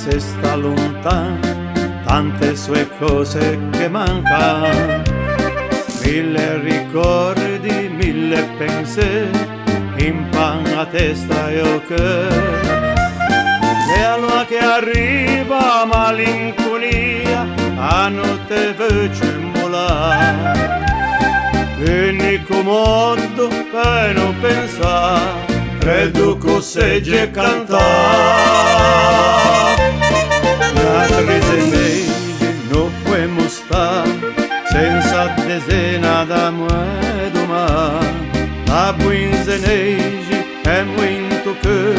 se sta lontano, tante sue cose che mancano, mille ricordi, mille pensieri, in pan a testa io che e allora che arriva malinconia, a notte voce molare, l'unico modo per non pensare, credo che segge cantare. Altri mesi non può stare senza desena da me domani, a buinzenegi è molto che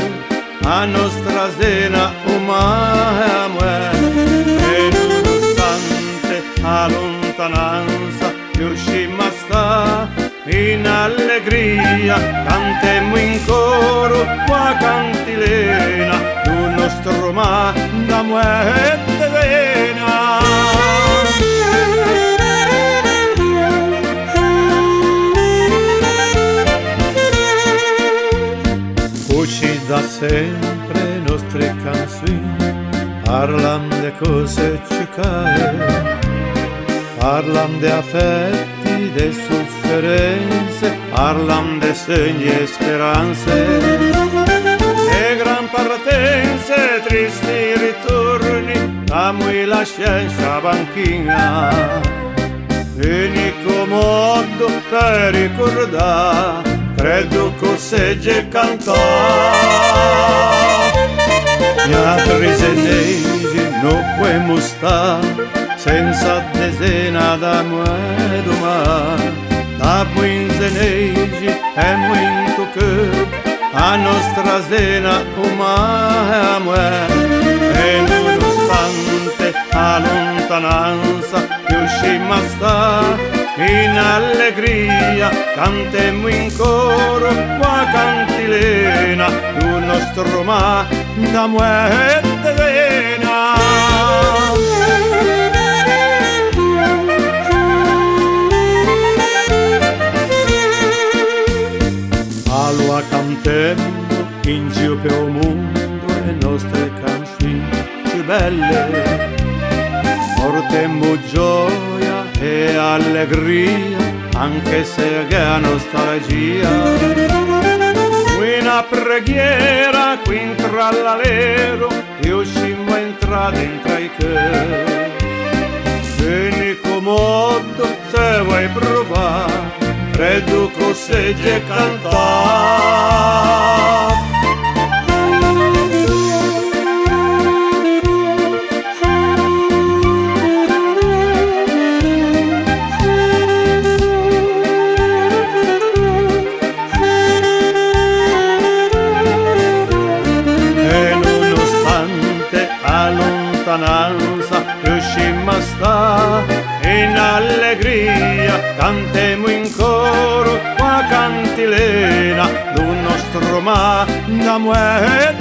a nostra zena umana e nonostante la lontananza riuscimmo a stare in allegria, cantemmo in coro qua cantilena il nostro manamo e vena. Cuci da sempre nostre canzoni, parlam de cose cicae, parlam de affetti, de sofferenze, parlam de segni e speranze, de gran partenze, tristi ritorni, amo la scienza banchina, l'unico modo per ricordare, credo che segge cantare. Gli altri senesi non può stare senza desena da me domani, da buinzenegi è molto che a nostra zena umana e nonostante la lontananza riuscimmo a stare in allegria, cantemmo in coro qua cantilena il nostro manamo e vena. Allora cantemmo in giro per il mondo le nostre canzoni più belle, portemmo gioia e allegria, anche se è nostalgia. Una preghiera qui in trall'alero, riuscimmo a entrare dentro i che. L'unico modo se vuoi provare, credo che segge cantare. Riuscimmo a stare in allegria, cantemmo in coro qua cantilena, d'un nostro manamo e